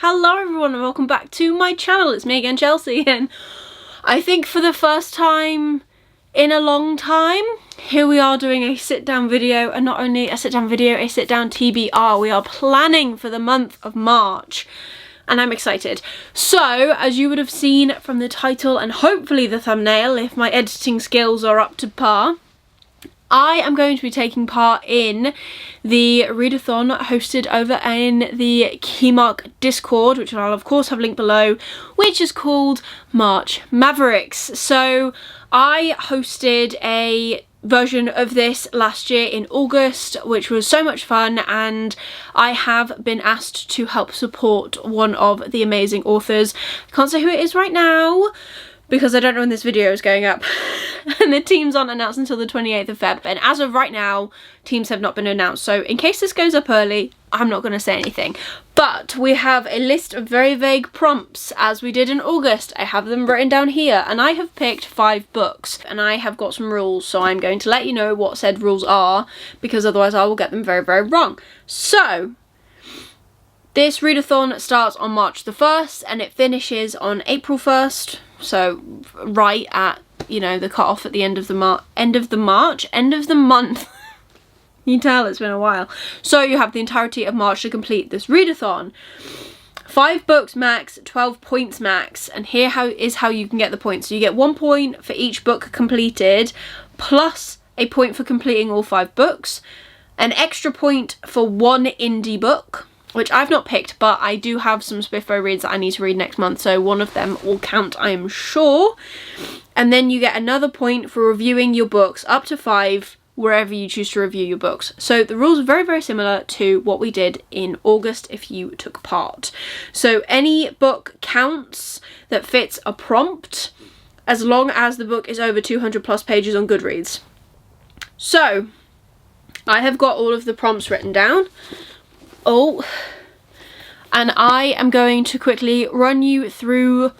Hello everyone and welcome back to my channel. It's me again, Chelsea, and I think for the first time in a long time, here we are doing a sit-down video, and not only a sit-down video, a sit-down TBR. We are planning for the month of March and I'm excited. So, as you would have seen from the title and hopefully the thumbnail, if my editing skills are up to par, I am going to be taking part in the Readathon hosted over in the Keymark Discord, which I'll of course have linked below, which is called March Mavericks. So I hosted a version of this last year in August, which was so much fun, and I have been asked to help support one of the amazing authors. I can't say who it is right now, because I don't know when this video is going up. And the teams aren't announced until the 28th of Feb. And as of right now, teams have not been announced. So in case this goes up early, I'm not going to say anything. But we have a list of very vague prompts, as we did in August. I have them written down here. And I have picked 5 books. And I have got some rules. So I'm going to let you know what said rules are, because otherwise I will get them very, very wrong. So this readathon starts on March the 1st and it finishes on April 1st. So right at, you know, the cut-off at the end of the month. You can tell it's been a while. So you have the entirety of March to complete this readathon. 5 books max, 12 points max, and here is how you can get the points. So you get 1 point for each book completed, plus a point for completing all 5 books, an extra point for 1 indie book, which I've not picked, but I do have some Spiffo reads that I need to read next month, so one of them will count, I am sure. And then you get another point for reviewing your books, up to 5, wherever you choose to review your books. So the rules are very, very similar to what we did in August if you took part. So any book counts that fits a prompt, as long as the book is over 200 plus pages on Goodreads. So I have got all of the prompts written down. And I am going to quickly run you through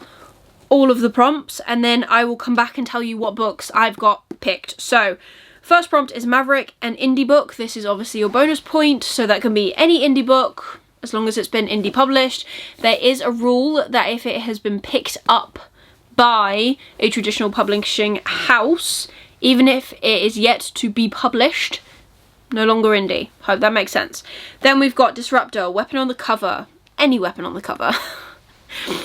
all of the prompts, and then I will come back and tell you what books I've got picked. So first prompt is Maverick, an indie book. This is obviously your bonus point, so that can be any indie book as long as it's been indie published. There is a rule that if it has been picked up by a traditional publishing house, even if it is yet to be published, no longer indie. Hope that makes sense. Then we've got Disruptor, weapon on the cover. Any weapon on the cover.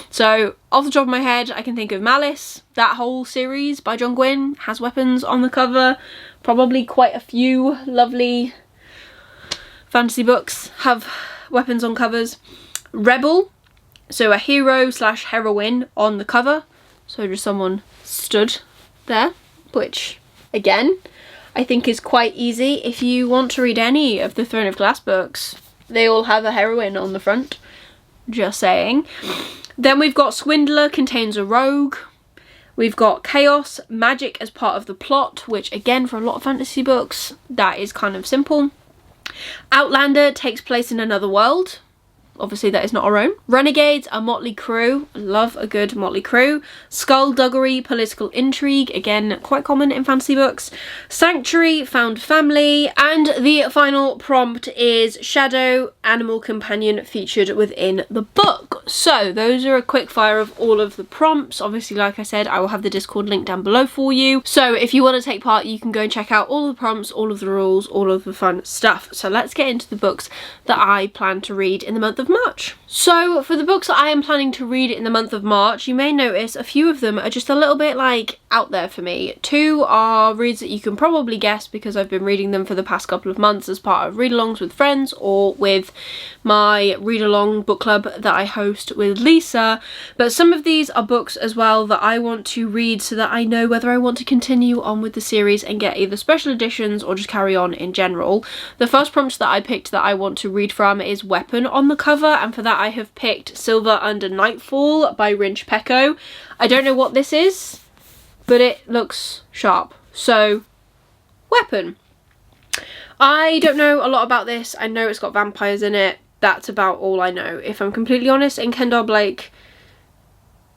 So off the top of my head, I can think of Malice. That whole series by John Gwynne has weapons on the cover. Probably quite a few lovely fantasy books have weapons on covers. Rebel, so a hero slash heroine on the cover. So just someone stood there, which again, I think is quite easy. If you want to read any of the Throne of Glass books, they all have a heroine on the front. Just saying. Then we've got Swindler, contains a rogue. We've got Chaos, magic as part of the plot, which again, for a lot of fantasy books, that is kind of simple. Outlander takes place in another world. Obviously that is not our own. Renegades, a motley crew. Love a good motley crew. Skullduggery, political intrigue. Again, quite common in fantasy books. Sanctuary, found family. And the final prompt is Shadow, animal companion featured within the book. So those are a quick fire of all of the prompts. Obviously, like I said, I will have the Discord link down below for you. So if you want to take part, you can go and check out all of the prompts, all of the rules, all of the fun stuff. So let's get into the books that I plan to read in the month of March. So for the books that I am planning to read in the month of March, you may notice a few of them are just a little bit like out there for me. 2 are reads that you can probably guess because I've been reading them for the past couple of months as part of read-alongs with friends or with my read-along book club that I host with Lisa. But some of these are books as well that I want to read so that I know whether I want to continue on with the series and get either special editions or just carry on in general. The first prompt that I picked that I want to read from is Weapon on the cover, and for that I have picked Silver Under Nightfall by Rinch Pecco. I don't know what this is, but it looks sharp. So, Weapon. I don't know a lot about this. I know it's got vampires in it. That's about all I know. If I'm completely honest, and Kendall Blake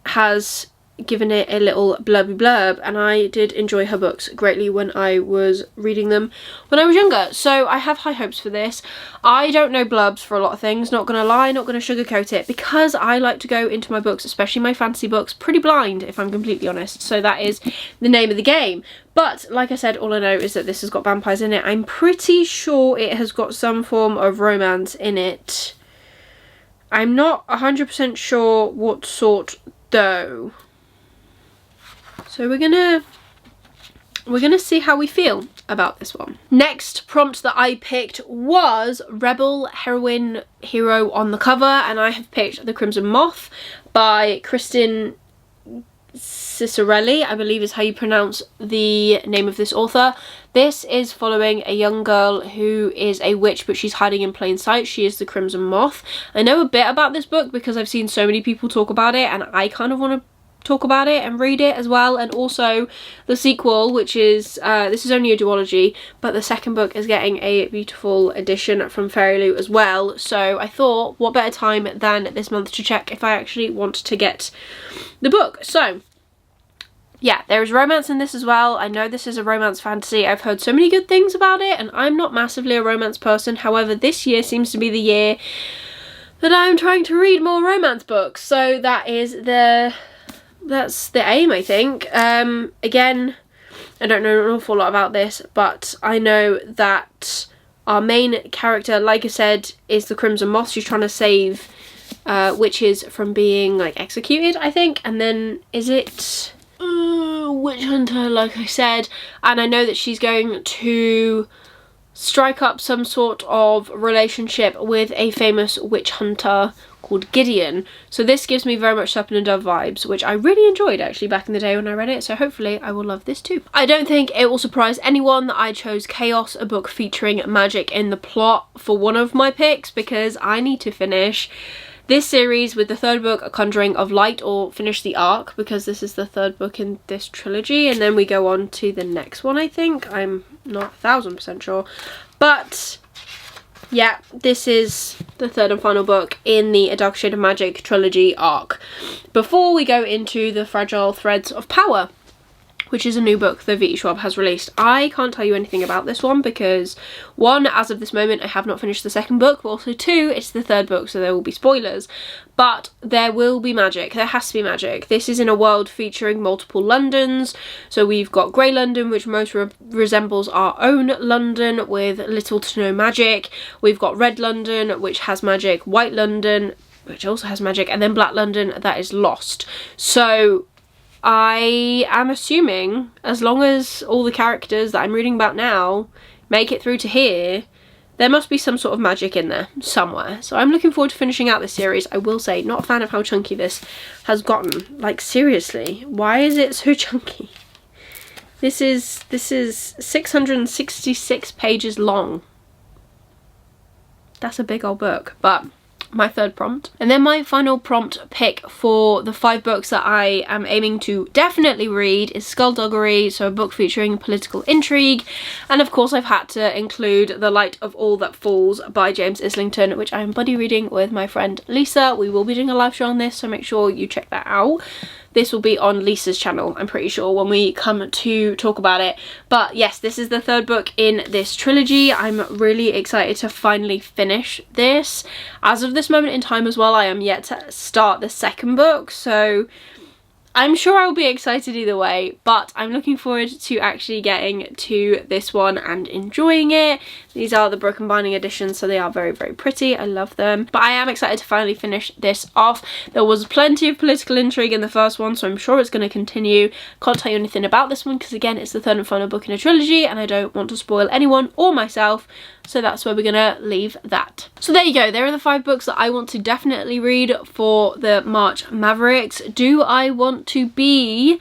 has given it a little blurb, and I did enjoy her books greatly when I was reading them when I was younger, so I have high hopes for this. I don't know blurbs for a lot of things, not gonna lie, not gonna sugarcoat it, because I like to go into my books, especially my fantasy books, pretty blind, if I'm completely honest, so that is the name of the game. But like I said, all I know is that this has got vampires in it. I'm pretty sure it has got some form of romance in it. I'm not 100% sure what sort though. So we're gonna see how we feel about this one. Next prompt that I picked was Rebel Heroine Hero on the cover, and I have picked The Crimson Moth by Kristen Cicerelli, I believe is how you pronounce the name of this author. This is following a young girl who is a witch, but she's hiding in plain sight. She is the Crimson Moth. I know a bit about this book because I've seen so many people talk about it, and I kind of want to talk about it and read it as well. And also the sequel, which is this is only a duology, but the second book is getting a beautiful edition from Fairy Loot as well, so I thought what better time than this month to check if I actually want to get the book. So yeah, there is romance in this as well. I know this is a romance fantasy. I've heard so many good things about it, and I'm not massively a romance person. However, this year seems to be the year that I'm trying to read more romance books, so that's the aim, I think. Again, I don't know an awful lot about this, but I know that our main character, like I said, is the Crimson Moth. She's trying to save witches from being like executed, I think, and then is it witch hunter, like I said, and I know that she's going to strike up some sort of relationship with a famous witch hunter called Gideon. So this gives me very much Serpent and Dove vibes, which I really enjoyed actually back in the day when I read it, so hopefully I will love this too. I don't think it will surprise anyone that I chose Chaos, a book featuring magic in the plot, for one of my picks, because I need to finish this series with the third book, A Conjuring of Light, or finish the arc, because this is the third book in this trilogy, and then we go on to the next one, I think. I'm not 1000% sure, but yeah, this is the third and final book in the A Dark Shade of Magic trilogy arc, before we go into the Fragile Threads of Power, which is a new book that V.E. Schwab has released. I can't tell you anything about this one because, one, as of this moment, I have not finished the second book, but also two, it's the third book, so there will be spoilers. But there will be magic. There has to be magic. This is in a world featuring multiple Londons. So we've got Grey London, which most resembles our own London, with little to no magic. We've got Red London, which has magic. White London, which also has magic. And then Black London, that is lost. So I am assuming, as long as all the characters that I'm reading about now make it through to here, there must be some sort of magic in there somewhere. So I'm looking forward to finishing out this series. I will say, not a fan of how chunky this has gotten. Like, seriously, why is it so chunky? This is 666 pages long. That's a big old book, but my third prompt. And then my final prompt pick for the 5 books that I am aiming to definitely read is Skullduggery, so a book featuring political intrigue, and of course I've had to include The Light of All That Falls by James Islington, which I'm buddy reading with my friend Lisa. We will be doing a live show on this, so make sure you check that out. This will be on Lisa's channel, I'm pretty sure, when we come to talk about it. But yes, this is the third book in this trilogy. I'm really excited to finally finish this. As of this moment in time as well, I am yet to start the second book, so I'm sure I will be excited either way, but I'm looking forward to actually getting to this one and enjoying it. These are the Broken Binding editions, so they are very, very pretty. I love them. But I am excited to finally finish this off. There was plenty of political intrigue in the first one, so I'm sure it's going to continue. Can't tell you anything about this one because, again, it's the third and final book in a trilogy, and I don't want to spoil anyone or myself. So that's where we're gonna leave that. So there you go, there are the 5 books that I want to definitely read for the March Mavericks. Do I want to be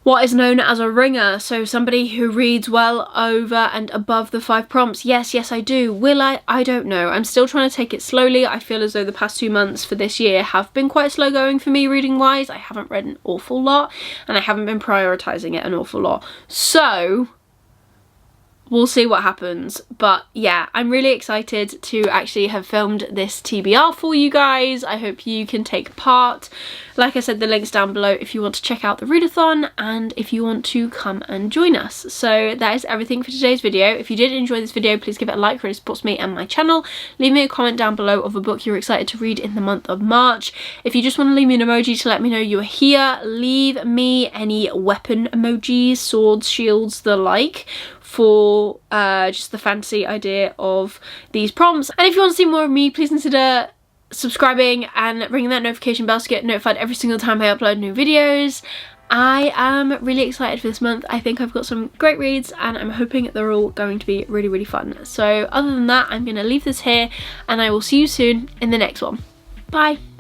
what is known as a ringer, so somebody who reads well over and above the 5 prompts? Yes, I do. Will I? I don't know. I'm still trying to take it slowly. I feel as though the past 2 months for this year have been quite slow going for me reading wise. I haven't read an awful lot, and I haven't been prioritising it an awful lot. So we'll see what happens. But yeah, I'm really excited to actually have filmed this TBR for you guys. I hope you can take part. Like I said, the link's down below if you want to check out the readathon and if you want to come and join us. So that is everything for today's video. If you did enjoy this video, please give it a like, it really supports me and my channel. Leave me a comment down below of a book you're excited to read in the month of March. If you just want to leave me an emoji to let me know you are here, leave me any weapon emojis, swords, shields, the like, for just the fancy idea of these prompts. And if you want to see more of me, please consider subscribing and ringing that notification bell to get notified every single time I upload new videos. I am really excited for this month. I think I've got some great reads and I'm hoping they're all going to be really, really fun. So other than that, I'm going to leave this here and I will see you soon in the next one. Bye!